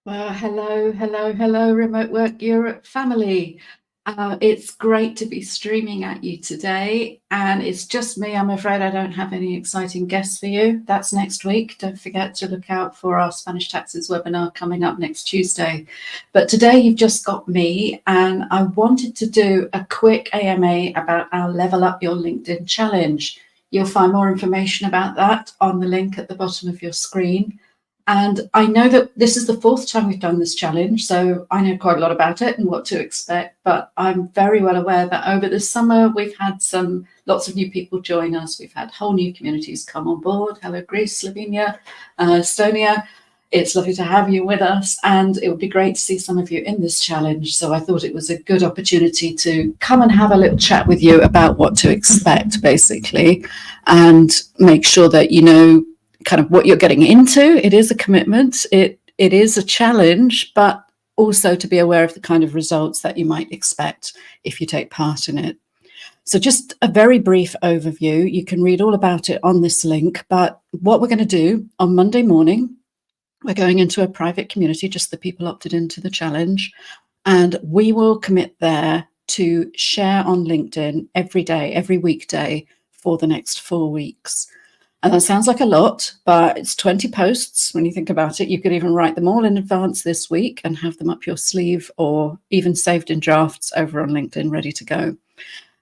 Well, hello, Remote Work Europe family. It's great to be streaming at you today, and it's just me. I'm afraid I don't have any exciting guests for you. That's next week. Don't forget to look out for our Spanish Taxes webinar coming up next Tuesday. But today you've just got me, and I wanted to do a quick AMA about our Level Up Your LinkedIn challenge. You'll find more information about that on the link at the bottom of your screen. And I know that this is the fourth time we've done this challenge, so I know quite a lot about it and what to expect, but I'm very well aware that over the summer we've had lots of new people join us. We've had whole new communities come on board. Hello, Greece, Slovenia, Estonia. It's lovely to have you with us, and it would be great to see some of you in this challenge. So I thought it was a good opportunity to come and have a little chat with you about what to expect, basically, and make sure that you know kind of what you're getting into. It is a commitment, it is a challenge, but also to be aware of the kind of results that you might expect if you take part in it. So just a very brief overview. You can read all about it on this link, but what we're going to do on Monday morning, we're going into a private community, just the people opted into the challenge, and we will commit there to share on LinkedIn every day, every weekday for the next 4 weeks. And that sounds like a lot, but it's 20 posts. When you think about it, you could even write them all in advance this week and have them up your sleeve, or even saved in drafts over on LinkedIn, ready to go.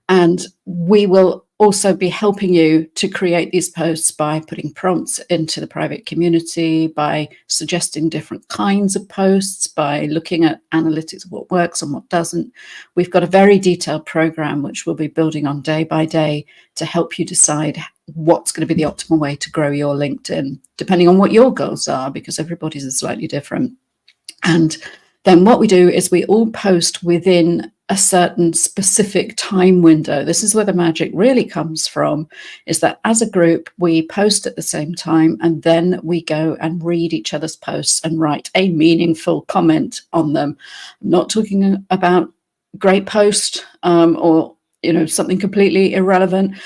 And we will also be helping you to create these posts by putting prompts into the private community, by suggesting different kinds of posts, by looking at analytics of what works and what doesn't. We've got a very detailed program which we'll be building on day by day to help you decide what's going to be the optimal way to grow your LinkedIn, depending on what your goals are, because everybody's is slightly different. And then what we do is we all post within a certain specific time window. This is where the magic really comes from, is that as a group, we post at the same time, and then we go and read each other's posts and write a meaningful comment on them. I'm not talking about great post or something completely irrelevant.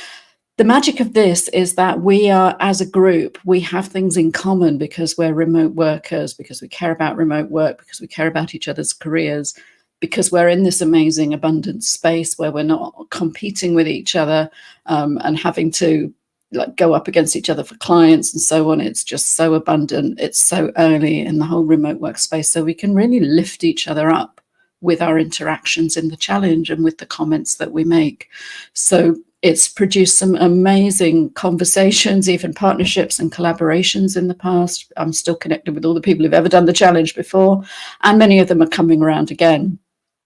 The magic of this is that we are, as a group, we have things in common because we're remote workers, because we care about remote work, because we care about each other's careers, because we're in this amazing abundant space where we're not competing with each other and having to go up against each other for clients and so on. It's just so abundant. It's so early in the whole remote work space. So we can really lift each other up with our interactions in the challenge and with the comments that we make. So it's produced some amazing conversations, even partnerships and collaborations in the past. I'm still connected with all the people who've ever done the challenge before, and many of them are coming around again,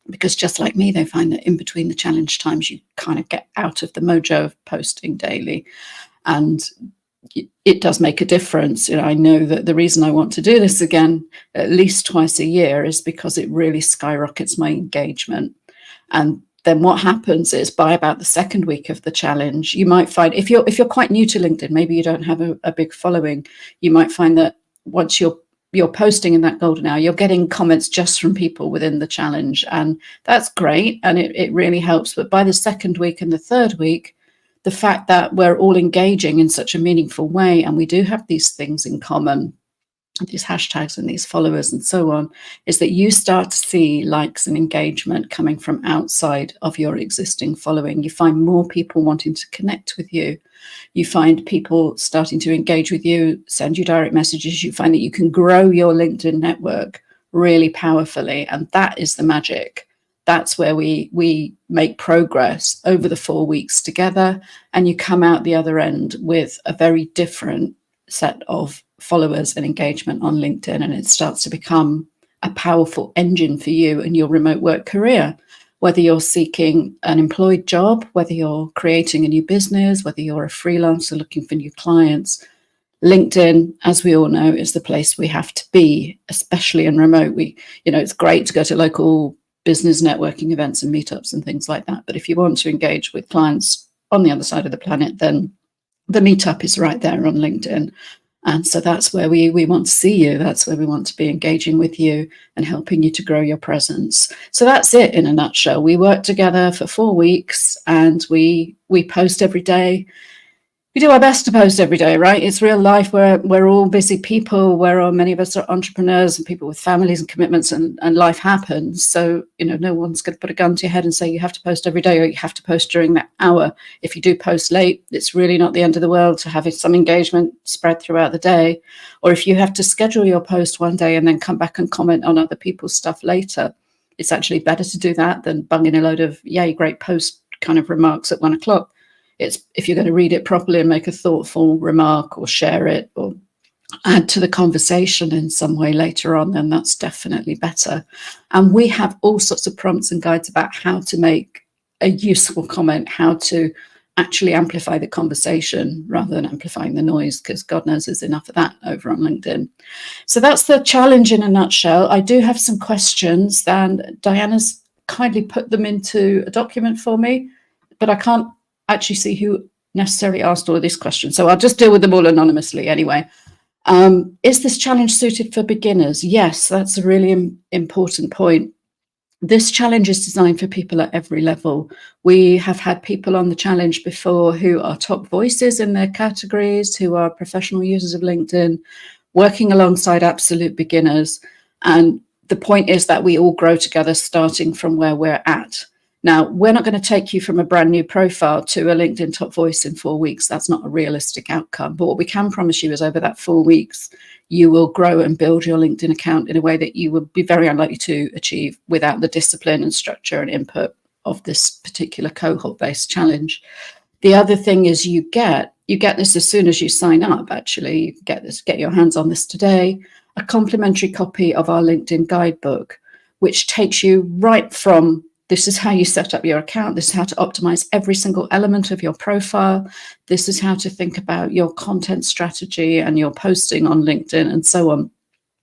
because just like me, they find that in between the challenge times, you kind of get out of the mojo of posting daily. And it does make a difference. I know that the reason I want to do this again at least twice a year is because it really skyrockets my engagement. And then what happens is, by about the second week of the challenge, you might find, if you're quite new to LinkedIn, maybe you don't have a big following, you might find that once you're posting in that golden hour, you're getting comments just from people within the challenge, and that's great, and it really helps. But by the second week and the third week, the fact that we're all engaging in such a meaningful way, and we do have these things in common, these hashtags and these followers and so on, is that you start to see likes and engagement coming from outside of your existing following. You find more people wanting to connect with you. You find people starting to engage with you, send you direct messages. You find that you can grow your LinkedIn network really powerfully. And that is the magic. That's where we make progress over the 4 weeks together, and you come out the other end with a very different set of followers and engagement on LinkedIn, and it starts to become a powerful engine for you and your remote work career. Whether you're seeking an employed job, whether you're creating a new business, whether you're a freelancer looking for new clients, LinkedIn, as we all know, is the place we have to be, especially in remote. It's great to go to local business networking events and meetups and things like that, but if you want to engage with clients on the other side of the planet, then the meetup is right there on LinkedIn. And so that's where we want to see you. That's where we want to be engaging with you and helping you to grow your presence. So that's it in a nutshell. We work together for 4 weeks, and we post every day. We do our best to post every day, right? It's real life. We're all busy people. Many of us are entrepreneurs and people with families and commitments, and life happens. So, no one's going to put a gun to your head and say you have to post every day or you have to post during that hour. If you do post late, it's really not the end of the world to have some engagement spread throughout the day. Or if you have to schedule your post one day and then come back and comment on other people's stuff later, it's actually better to do that than bunging a load of, yay, great post kind of remarks at 1 o'clock. It's if you're going to read it properly and make a thoughtful remark or share it or add to the conversation in some way later on, then that's definitely better. And we have all sorts of prompts and guides about how to make a useful comment, how to actually amplify the conversation rather than amplifying the noise, because God knows there's enough of that over on LinkedIn. So that's the challenge in a nutshell. I do have some questions, and Diana's kindly put them into a document for me, but I can't actually see who necessarily asked all of these questions. So I'll just deal with them all anonymously anyway. Is this challenge suited for beginners? Yes, that's a really important point. This challenge is designed for people at every level. We have had people on the challenge before who are top voices in their categories, who are professional users of LinkedIn, working alongside absolute beginners. And the point is that we all grow together starting from where we're at. Now, we're not going to take you from a brand new profile to a LinkedIn top voice in 4 weeks. That's not a realistic outcome. But what we can promise you is over that 4 weeks, you will grow and build your LinkedIn account in a way that you would be very unlikely to achieve without the discipline and structure and input of this particular cohort-based challenge. The other thing is you get this as soon as you sign up, actually. You get your hands on this today, a complimentary copy of our LinkedIn guidebook, which takes you right from this is how you set up your account. This is how to optimize every single element of your profile. This is how to think about your content strategy and your posting on LinkedIn and so on.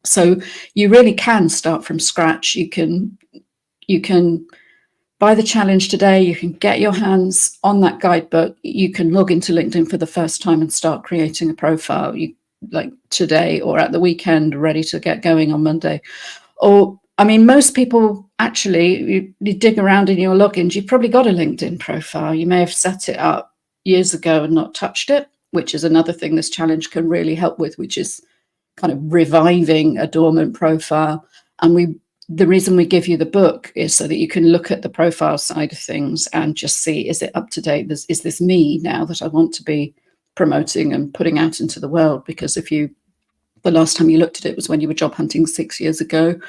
So you really can start from scratch. You can buy the challenge today. You can get your hands on that guidebook. You can log into LinkedIn for the first time and start creating a profile like today or at the weekend, ready to get going on Monday. Or most people actually, you dig around in your logins, you've probably got a LinkedIn profile. You may have set it up years ago and not touched it, which is another thing this challenge can really help with, which is kind of reviving a dormant profile. And the reason we give you the book is so that you can look at the profile side of things and just see, is it up to date? Is this me now that I want to be promoting and putting out into the world? Because the last time you looked at it was when you were job hunting 6 years ago,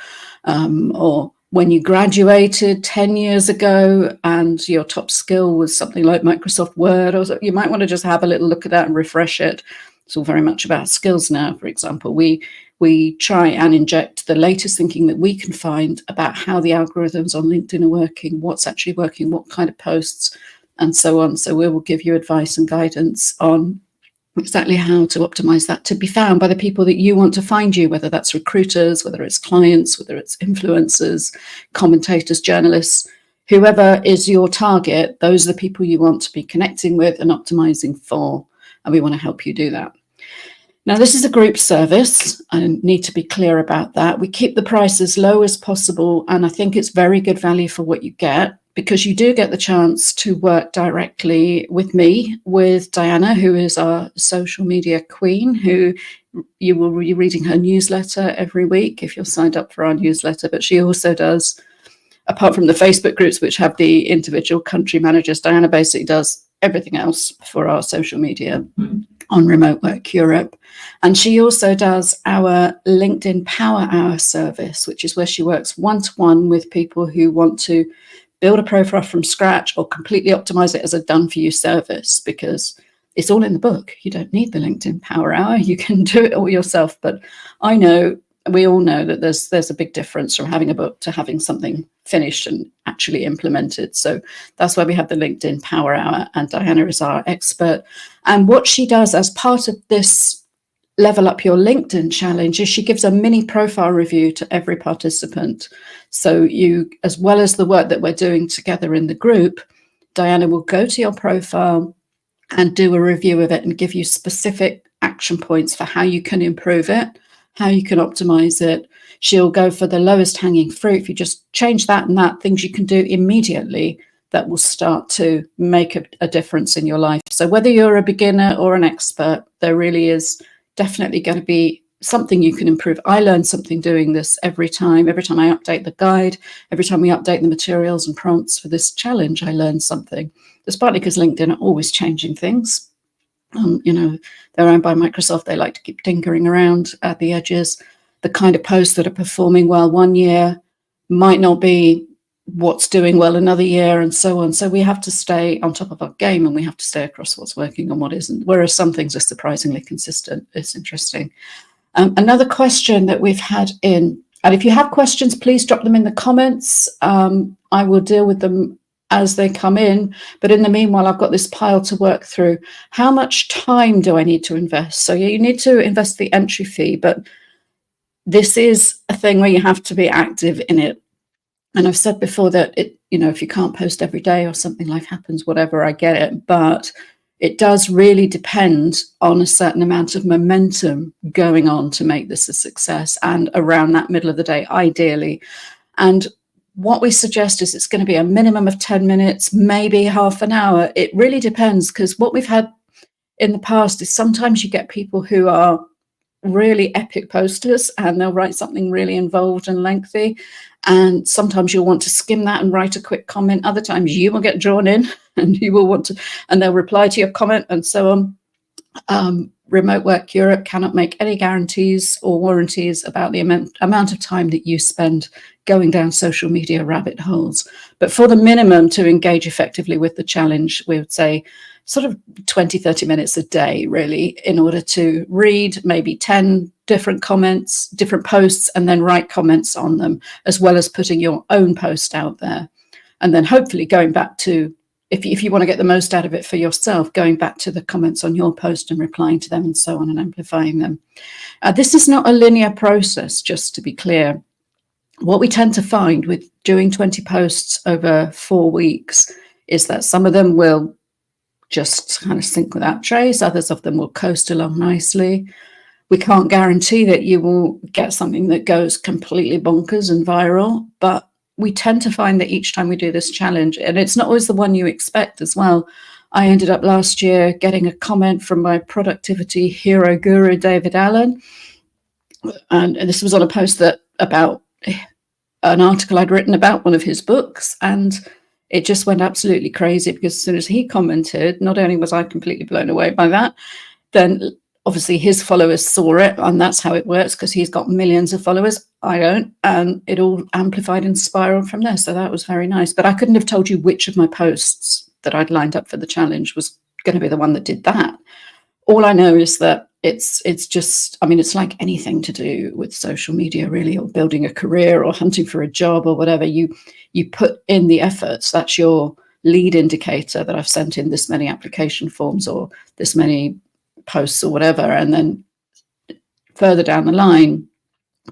or when you graduated 10 years ago and your top skill was something like Microsoft Word, or so, you might want to just have a little look at that and refresh it. It's all very much about skills now. For example, we try and inject the latest thinking that we can find about how the algorithms on LinkedIn are working, what's actually working, what kind of posts, and so on. So we will give you advice and guidance on exactly how to optimize that to be found by the people that you want to find you, whether that's recruiters, whether it's clients, whether it's influencers, commentators, journalists, whoever is your target. Those are the people you want to be connecting with and optimizing for, and we want to help you do that. Now, this is a group service. I need to be clear about that. We keep the price as low as possible, and I think it's very good value for what you get, because you do get the chance to work directly with me, with Diana, who is our social media queen, who you will be reading her newsletter every week if you're signed up for our newsletter. But she also does, apart from the Facebook groups, which have the individual country managers, Diana basically does everything else for our social media on Remote Work Europe. And she also does our LinkedIn Power Hour service, which is where she works one-to-one with people who want to build a profile from scratch or completely optimize it as a done-for-you service, because it's all in the book. You don't need the LinkedIn Power Hour. You can do it all yourself. But we all know that there's a big difference from having a book to having something finished and actually implemented. So that's why we have the LinkedIn Power Hour, and Diana is our expert. And what she does as part of this Level Up Your LinkedIn challenge is she gives a mini profile review to every participant. So you, as well as the work that we're doing together in the group, Diana will go to your profile and do a review of it and give you specific action points for how you can improve it, how you can optimize it. She'll go for the lowest hanging fruit. If you just change that and that, things you can do immediately that will start to make a difference in your life. So whether you're a beginner or an expert, there really is definitely going to be something you can improve. I learn something doing this every time. Every time I update the guide, every time we update the materials and prompts for this challenge, I learn something. It's partly because LinkedIn are always changing things. You know, they're owned by Microsoft. They like to keep tinkering around at the edges. The kind of posts that are performing well one year might not be what's doing well another year, and so on. So we have to stay on top of our game, and we have to stay across what's working and what isn't, whereas some things are surprisingly consistent. It's interesting. Another question that we've had in, and if you have questions, please drop them in the comments. I will deal with them as they come in, but in the meanwhile, I've got this pile to work through. How much time do I need to invest? So you need to invest the entry fee, but this is a thing where you have to be active in it. And I've said before that if you can't post every day or something, life happens, whatever, I get it. But it does really depend on a certain amount of momentum going on to make this a success, and around that middle of the day, ideally. And what we suggest is it's going to be a minimum of 10 minutes, maybe half an hour. It really depends, because what we've had in the past is sometimes you get people who are really epic posters and they'll write something really involved and lengthy, and sometimes you'll want to skim that and write a quick comment. Other times you will get drawn in and you will want to, and they'll reply to your comment, and so on. Remote Work Europe cannot make any guarantees or warranties about the amount of time that you spend going down social media rabbit holes. But for the minimum to engage effectively with the challenge, we would say sort of 20, 30 minutes a day, really, in order to read maybe 10 different comments, different posts, and then write comments on them, as well as putting your own post out there. And then hopefully going back to, if you want to get the most out of it for yourself, going back to the comments on your post and replying to them and so on, and amplifying them. This is not a linear process, just to be clear. What we tend to find with doing 20 posts over 4 weeks is that some of them will just kind of sync without trace. Others of them will coast along nicely. We can't guarantee that you will get something that goes completely bonkers and viral, but we tend to find that each time we do this challenge, and it's not always the one you expect as well. I ended up last year getting a comment from my productivity hero guru, David Allen. And this was on a post about an article I'd written about one of his books. And it just went absolutely crazy, because as soon as he commented, not only was I completely blown away by that, then obviously his followers saw it, and that's how it works, because he's got millions of followers. I don't, and it all amplified and spiraled from there. So that was very nice. But I couldn't have told you which of my posts that I'd lined up for the challenge was going to be the one that did that. All I know is that it's just, I mean, it's like anything to do with social media, really, or building a career or hunting for a job or whatever. You put in the efforts. That's your lead indicator, that I've sent in this many application forms or this many posts or whatever, and then further down the line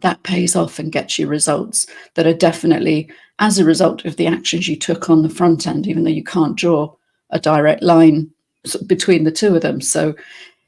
that pays off and gets you results that are definitely as a result of the actions you took on the front end, even though you can't draw a direct line between the two of them. So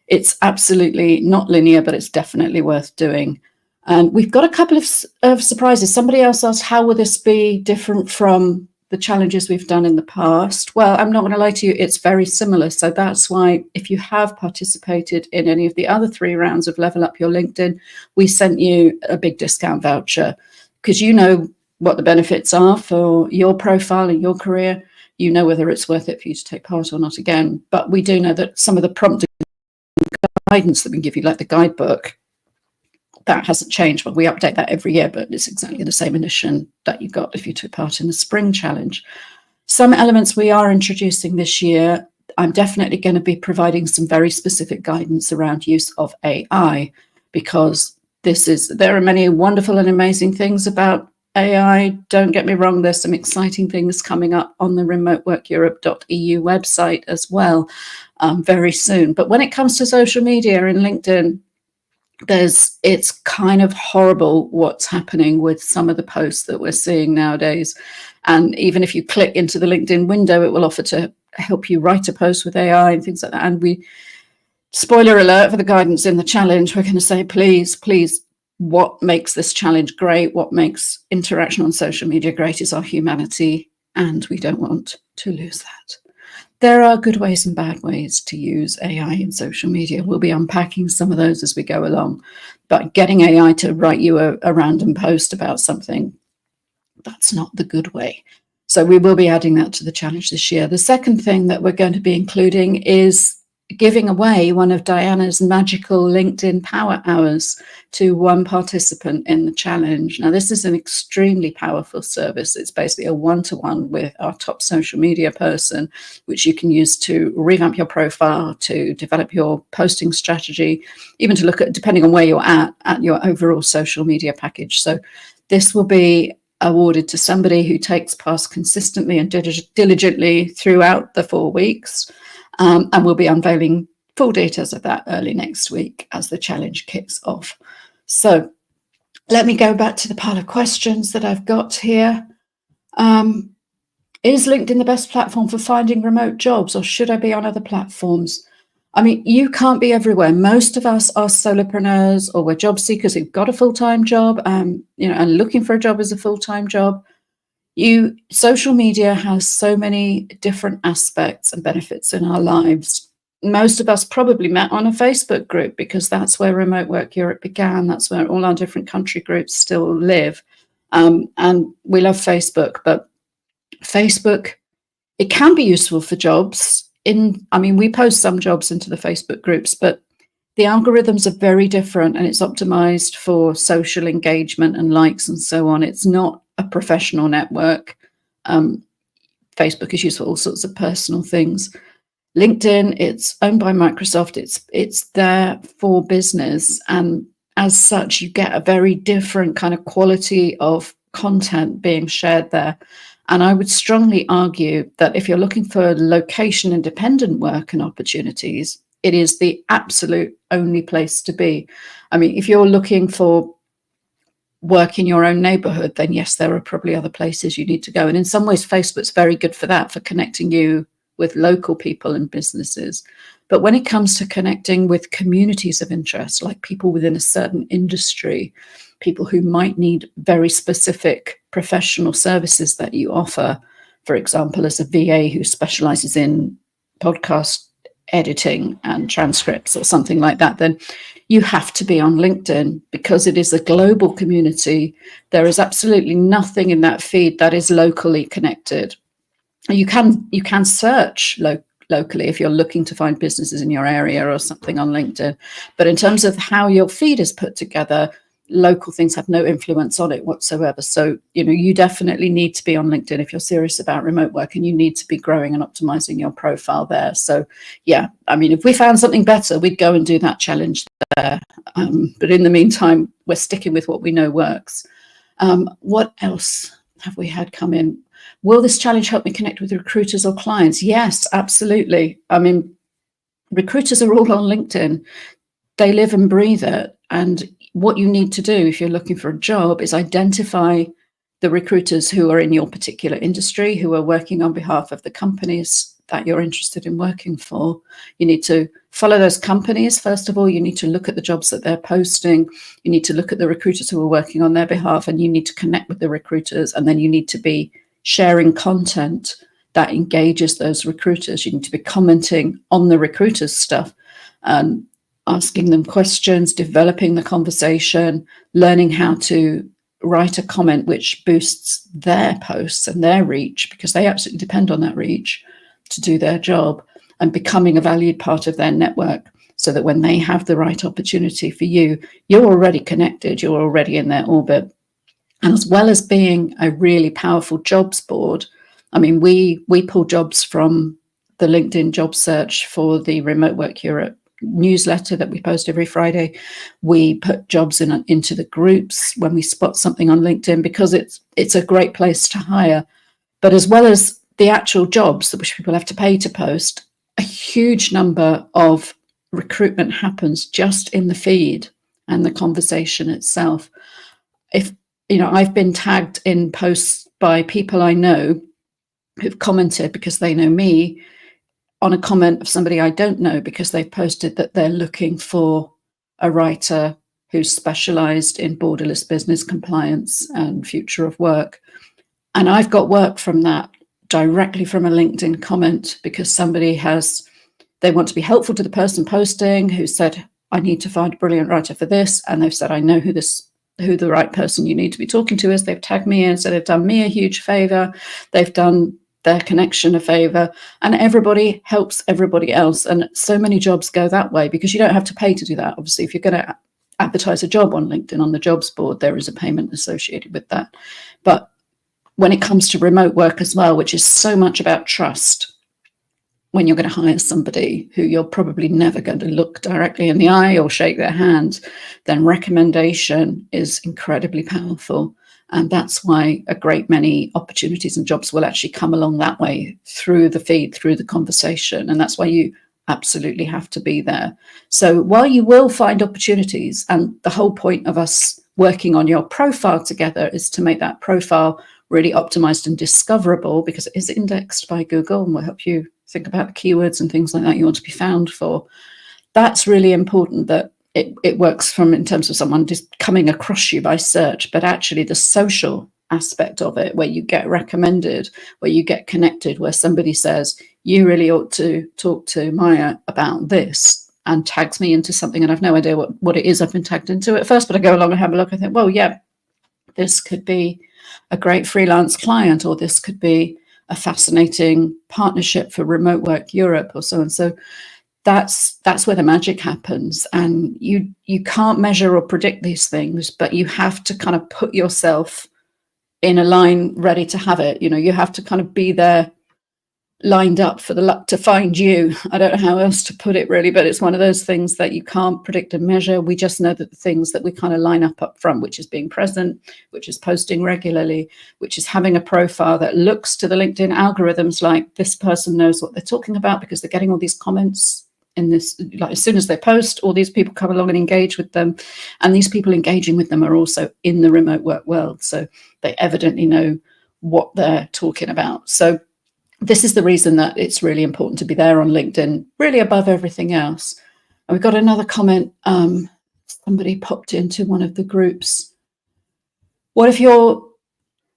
it's absolutely not linear, but it's definitely worth doing. And we've got a couple of surprises. Somebody else asked, how will this be different from the challenges we've done in the past? Well, I'm not going to lie to you, it's very similar. So that's why if you have participated in any of the other 3 rounds of Level Up Your LinkedIn, we sent you a big discount voucher, because you know what the benefits are for your profile and your career. You know whether it's worth it for you to take part or not again. But we do know that some of the prompt guidance that we give you, like the guidebook, that hasn't changed, but we update that every year, but it's exactly the same edition that you got if you took part in the spring challenge. Some elements we are introducing this year, I'm definitely going to be providing some very specific guidance around use of AI, because there are many wonderful and amazing things about AI. Don't get me wrong, there's some exciting things coming up on the remoteworkeurope.eu website as well very soon. But when it comes to social media and LinkedIn, it's kind of horrible what's happening with some of the posts that we're seeing nowadays. And even if you click into the LinkedIn window, it will offer to help you write a post with AI and things like that. And spoiler alert for the guidance in the challenge, we're going to say, please, what makes this challenge great, what makes interaction on social media great, is our humanity and we don't want to lose that. There are good ways and bad ways to use AI in social media. We'll be unpacking some of those as we go along. But getting AI to write you a random post about something, that's not the good way. So we will be adding that to the challenge this year. The second thing that we're going to be including is giving away one of Diana's magical LinkedIn Power Hours to one participant in the challenge. Now, this is an extremely powerful service. It's basically a one-to-one with our top social media person, which you can use to revamp your profile, to develop your posting strategy, even to look at, depending on where you're at your overall social media package. So this will be awarded to somebody who takes part consistently and diligently throughout the 4 weeks. And we'll be unveiling full details of that early next week as the challenge kicks off. So let me go back to the pile of questions that I've got here. Is LinkedIn the best platform for finding remote jobs, or should I be on other platforms? I mean, you can't be everywhere. Most of us are solopreneurs, or we're job seekers who've got a full-time job, and looking for a job as a full-time job. Social media has so many different aspects and benefits in our lives. Most of us probably met on a Facebook group because that's where Remote Work Europe began. That's where all our different country groups still live. And we love Facebook, but Facebook, it can be useful for jobs. We post some jobs into the Facebook groups, but the algorithms are very different, and it's optimized for social engagement and likes and so on. It's not a professional network. Facebook is used for all sorts of personal things. LinkedIn, it's owned by Microsoft. It's there for business, and as such, you get a very different kind of quality of content being shared there. And I would strongly argue that if you're looking for location independent work and opportunities, it is the absolute only place to be. I mean, if you're looking for work in your own neighborhood, then yes, there are probably other places you need to go. And in some ways, Facebook's very good for that, for connecting you with local people and businesses. But when it comes to connecting with communities of interest, like people within a certain industry, people who might need very specific professional services that you offer, for example, as a VA who specializes in podcast editing and transcripts or something like that, then you have to be on LinkedIn because it is a global community. There is absolutely nothing in that feed that is locally connected. You can search locally if you're looking to find businesses in your area or something on LinkedIn. But in terms of how your feed is put together, local things have no influence on it whatsoever. So, you definitely need to be on LinkedIn if you're serious about remote work, and you need to be growing and optimizing your profile there. So yeah, I mean, if we found something better, we'd go and do that challenge there. But in the meantime, we're sticking with what we know works. What else have we had come in? Will this challenge help me connect with recruiters or clients? Yes, absolutely. I mean, recruiters are all on LinkedIn. They live and breathe it. And what you need to do if you're looking for a job is identify the recruiters who are in your particular industry, who are working on behalf of the companies that you're interested in working for. You need to follow those companies. First of all, you need to look at the jobs that they're posting. You need to look at the recruiters who are working on their behalf, and you need to connect with the recruiters. And then you need to be sharing content that engages those recruiters. You need to be commenting on the recruiters' stuff, asking them questions, developing the conversation, learning how to write a comment which boosts their posts and their reach, because they absolutely depend on that reach to do their job, and becoming a valued part of their network so that when they have the right opportunity for you, you're already connected, you're already in their orbit. And as well as being a really powerful jobs board, I mean, we pull jobs from the LinkedIn job search for the Remote Work Europe newsletter that we post every Friday. We put jobs into the groups when we spot something on LinkedIn, because it's a great place to hire. But as well as the actual jobs which people have to pay to post, a huge number of recruitment happens just in the feed and the conversation itself. If I've been tagged in posts by people I know who've commented because they know me on a comment of somebody I don't know, because they've posted that they're looking for a writer who's specialized in borderless business compliance and future of work. And I've got work from that directly from a LinkedIn comment because they want to be helpful to the person posting who said, I need to find a brilliant writer for this. And they've said, I know who the right person you need to be talking to is. They've tagged me in, so they've done me a huge favor. They've done their connection a favor, and everybody helps everybody else. And so many jobs go that way because you don't have to pay to do that. Obviously, if you're going to advertise a job on LinkedIn on the jobs board, there is a payment associated with that. But when it comes to remote work as well, which is so much about trust, when you're going to hire somebody who you're probably never going to look directly in the eye or shake their hand, then recommendation is incredibly powerful. And that's why a great many opportunities and jobs will actually come along that way, through the feed, through the conversation. And that's why you absolutely have to be there. So while you will find opportunities, and the whole point of us working on your profile together is to make that profile really optimized and discoverable, because it is indexed by Google and will help you think about the keywords and things like that you want to be found for. That's really important, that it works from in terms of someone just coming across you by search, but actually the social aspect of it, where you get recommended, where you get connected, where somebody says, you really ought to talk to Maya about this, and tags me into something, and I've no idea what it is I've been tagged into at first, but I go along and have a look. I think, well, yeah, this could be a great freelance client, or this could be a fascinating partnership for Remote Work Europe, or so. And so that's where the magic happens. And you can't measure or predict these things, but you have to kind of put yourself in a line ready to have it. You know, you have to kind of be there, lined up for the luck to find you. I don't know how else to put it really, but it's one of those things that you can't predict and measure. We just know that the things that we kind of line up front, which is being present, which is posting regularly, which is having a profile that looks to the LinkedIn algorithms like this person knows what they're talking about because they're getting all these comments in this, like as soon as they post, all these people come along and engage with them. And these people engaging with them are also in the remote work world. So they evidently know what they're talking about. So this is the reason that it's really important to be there on LinkedIn, really above everything else. And we've got another comment. Somebody popped into one of the groups. What if you're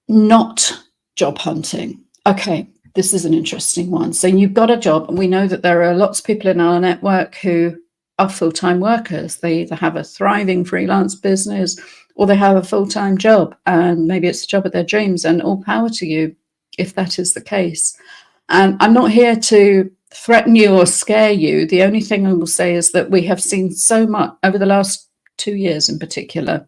not job hunting? Okay, this is an interesting one. So you've got a job, and we know that there are lots of people in our network who are full-time workers. They either have a thriving freelance business or they have a full-time job, and maybe it's the job of their dreams, and all power to you if that is the case. And I'm not here to threaten you or scare you. The only thing I will say is that we have seen so much over the last 2 years in particular.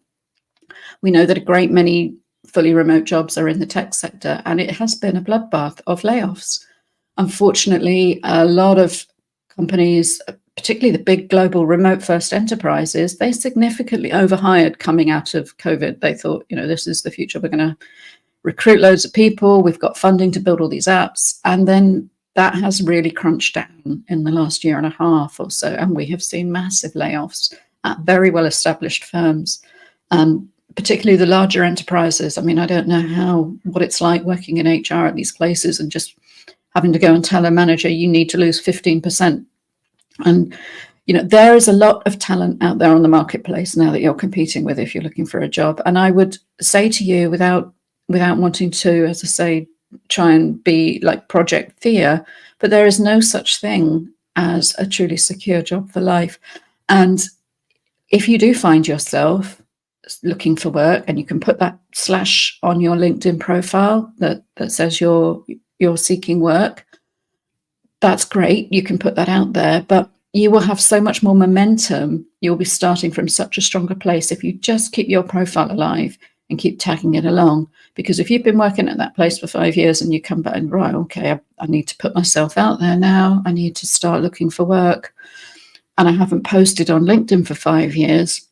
We know that a great many fully remote jobs are in the tech sector, and it has been a bloodbath of layoffs. Unfortunately, a lot of companies, particularly the big global remote first enterprises, they significantly overhired coming out of COVID. They thought, you know, this is the future. We're going to recruit loads of people. We've got funding to build all these apps. And then that has really crunched down in the last year and a half or so. And we have seen massive layoffs at very well-established firms, particularly the larger enterprises. I mean, I don't know what it's like working in HR at these places and just having to go and tell a manager, you need to lose 15%. And, you know, there is a lot of talent out there on the marketplace now that you're competing with if you're looking for a job. And I would say to you, without wanting to, as I say, try and be like Project Fear, but there is no such thing as a truly secure job for life. And if you do find yourself looking for work, and you can put that / on your LinkedIn profile that says you're seeking work, that's great. You can put that out there, but you will have so much more momentum. You'll be starting from such a stronger place if you just keep your profile alive and keep tagging it along. Because if you've been working at that place for 5 years and you come back and, right, okay, I need to put myself out there now. I need to start looking for work. And I haven't posted on LinkedIn for 5 years.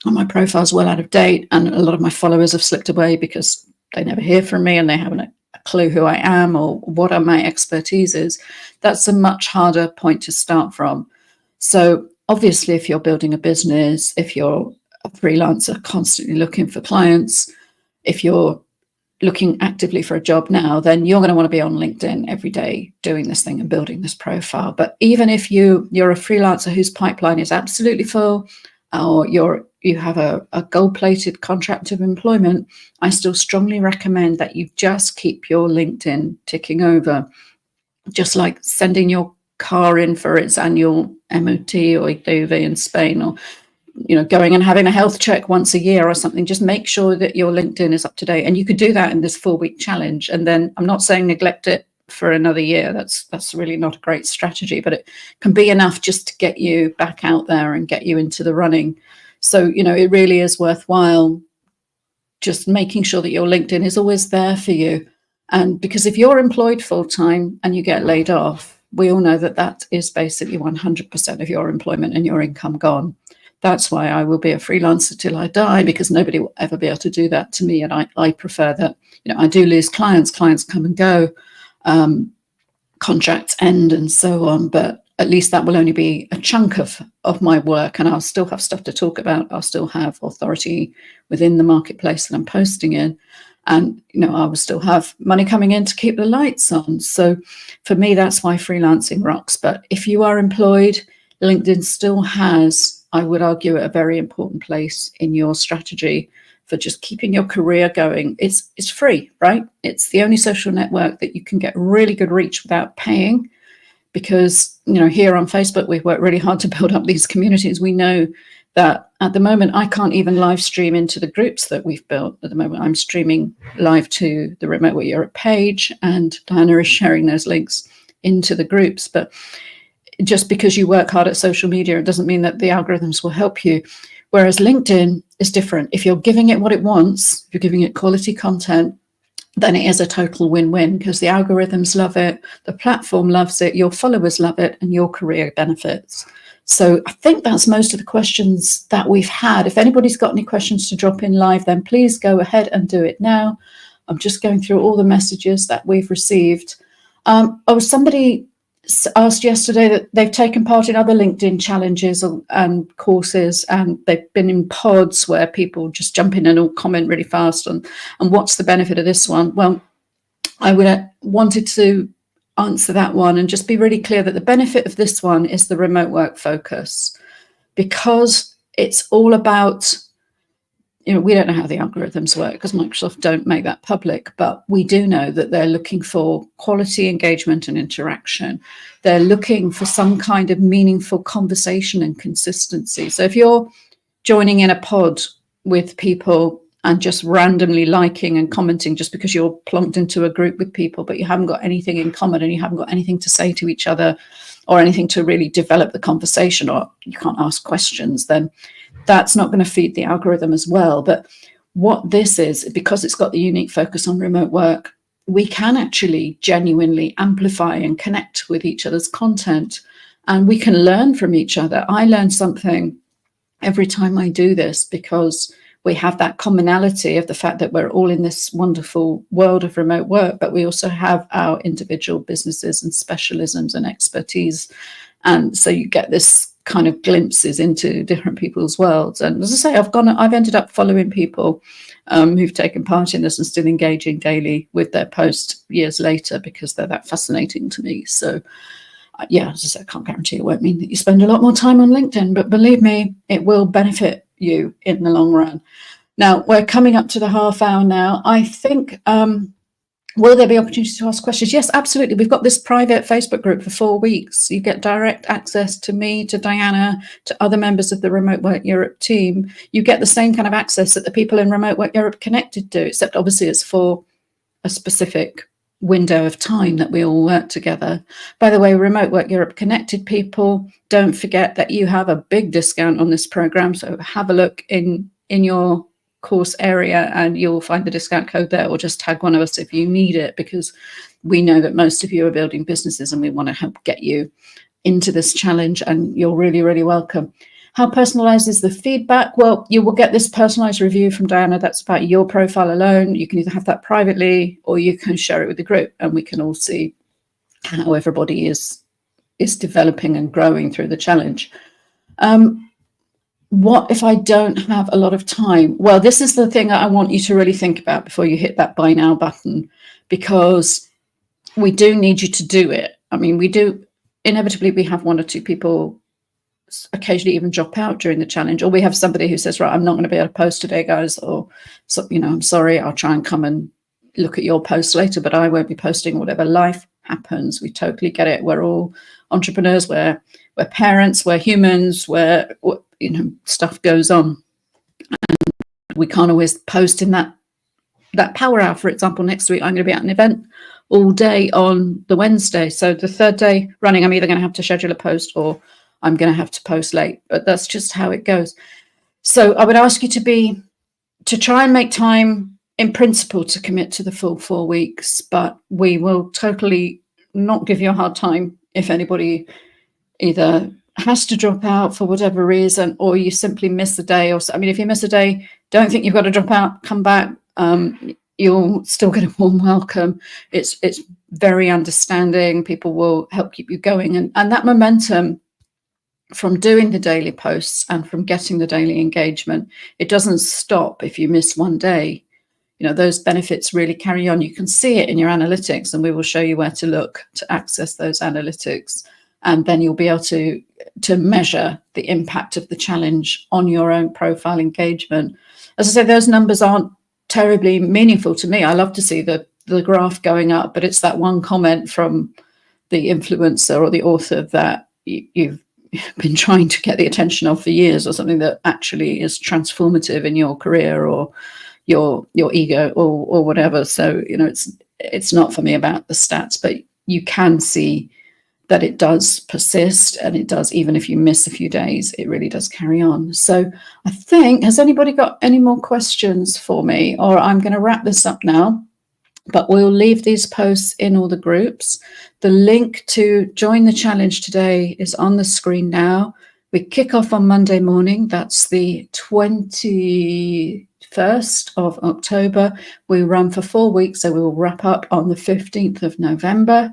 And my profile's well out of date. And a lot of my followers have slipped away because they never hear from me and they haven't a clue who I am or what my expertise is. That's a much harder point to start from. So obviously, if you're building a business, if you're a freelancer constantly looking for clients, if you're looking actively for a job now, then you're going to want to be on LinkedIn every day doing this thing and building this profile. But even if you're a freelancer whose pipeline is absolutely full or you have a gold-plated contract of employment, I still strongly recommend that you just keep your LinkedIn ticking over. Just like sending your car in for its annual MOT or IDOV in Spain, or going and having a health check once a year or something. Just make sure that your LinkedIn is up to date. And you could do that in this 4-week challenge. And then I'm not saying neglect it for another year. That's really not a great strategy, but it can be enough just to get you back out there and get you into the running. So, it really is worthwhile just making sure that your LinkedIn is always there for you. And because if you're employed full-time and you get laid off, we all know that that is basically 100% of your employment and your income gone. That's why I will be a freelancer till I die, because nobody will ever be able to do that to me. And I prefer that. I do lose clients come and go, contracts end and so on, but at least that will only be a chunk of my work, and I'll still have stuff to talk about. I'll still have authority within the marketplace that I'm posting in. And, I will still have money coming in to keep the lights on. So for me, that's why freelancing rocks. But if you are employed, LinkedIn still has, I would argue, a very important place in your strategy for just keeping your career going. It's free, right? It's the only social network that you can get really good reach without paying. Because, here on Facebook, we've worked really hard to build up these communities. We know that at the moment, I can't even live stream into the groups that we've built. At the moment, I'm streaming live to the Remote Work Europe page, and Diana is sharing those links into the groups. But just because you work hard at social media, it doesn't mean that the algorithms will help you. Whereas LinkedIn is different. If you're giving it what it wants, if you're giving it quality content, then it is a total win-win, because the algorithms love it, the platform loves it, your followers love it, and your career benefits. So I think that's most of the questions that we've had. If anybody's got any questions to drop in live, then please go ahead and do it now. I'm just going through all the messages that we've received. Somebody asked yesterday that they've taken part in other LinkedIn challenges and courses, and they've been in pods where people just jump in and all comment really fast and what's the benefit of this one? Well, I would have wanted to answer that one and just be really clear that the benefit of this one is the remote work focus, because it's all about, we don't know how the algorithms work because Microsoft don't make that public, but we do know that they're looking for quality engagement and interaction. They're looking for some kind of meaningful conversation and consistency. So if you're joining in a pod with people and just randomly liking and commenting just because you're plunked into a group with people, but you haven't got anything in common and you haven't got anything to say to each other or anything to really develop the conversation, or you can't ask questions, then that's not going to feed the algorithm as well. But what this is, because it's got the unique focus on remote work, we can actually genuinely amplify and connect with each other's content, and we can learn from each other. I learn something every time I do this, because we have that commonality of the fact that we're all in this wonderful world of remote work, but we also have our individual businesses and specialisms and expertise. And so you get this kind of glimpses into different people's worlds. And as I say, I've ended up following people who've taken part in this and still engaging daily with their posts years later, because they're that fascinating to me. So yeah, as I said, I can't guarantee it won't mean that you spend a lot more time on LinkedIn, but believe me, it will benefit you in the long run. Now, we're coming up to the half hour now. I think, will there be opportunity to ask questions? Yes, absolutely. We've got this private Facebook group for 4 weeks. You get direct access to me, to Diana, to other members of the Remote Work Europe team. You get the same kind of access that the people in Remote Work Europe Connected do, except obviously it's for a specific window of time that we all work together. By the way, Remote Work Europe Connected people, don't forget that you have a big discount on this program. So have a look in your course area and you'll find the discount code there, or just tag one of us if you need it, because we know that most of you are building businesses and we want to help get you into this challenge, and you're really, really welcome. How personalized is the feedback? Well, you will get this personalized review from Diana that's about your profile alone. You can either have that privately or you can share it with the group, and we can all see how everybody is developing and growing through the challenge. What if I don't have a lot of time? Well, this is the thing that I want you to really think about before you hit that buy now button, because we do need you to do it. I mean, we do, inevitably we have one or two people occasionally even drop out during the challenge, or we have somebody who says, right, I'm not going to be able to post today, guys, or, so, you know, I'm sorry, I'll try and come and look at your post later, but I won't be posting. Whatever, life happens. We totally get it. We're all entrepreneurs, we're parents, we're humans, you know, stuff goes on. And we can't always post in that power hour. For example, next week I'm going to be at an event all day on the Wednesday. So the third day running, I'm either going to have to schedule a post or I'm going to have to post late, but that's just how it goes. So I would ask you to try and make time in principle to commit to the full 4 weeks, but we will totally not give you a hard time if anybody either has to drop out for whatever reason, or you simply miss a day. Or I mean, if you miss a day, don't think you've got to drop out, come back. You'll still get a warm welcome. It's very understanding. People will help keep you going, and that momentum from doing the daily posts and from getting the daily engagement, it doesn't stop if you miss one day. You know, those benefits really carry on. You can see it in your analytics, and we will show you where to look to access those analytics. And then you'll be able to measure the impact of the challenge on your own profile engagement. As I say, those numbers aren't terribly meaningful to me. I love to see the graph going up, but it's that one comment from the influencer or the author that you've been trying to get the attention of for years, or something that actually is transformative in your career or your ego or whatever. So, you know, it's not for me about the stats, but you can see that it does persist, and it does, even if you miss a few days, it really does carry on. So I think, has anybody got any more questions for me? Or I'm going to wrap this up now, but we'll leave these posts in all the groups. The link to join the challenge today is on the screen now. We kick off on Monday morning. That's the 21st of October. We run for 4 weeks, so we will wrap up on the 15th of November.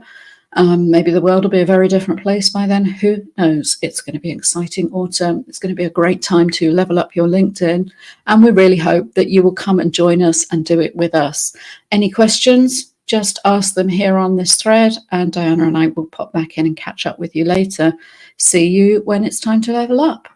Maybe the world will be a very different place by then. Who knows? It's going to be an exciting autumn. It's going to be a great time to level up your LinkedIn. And we really hope that you will come and join us and do it with us. Any questions? Just ask them here on this thread, and Diana and I will pop back in and catch up with you later. See you when it's time to level up.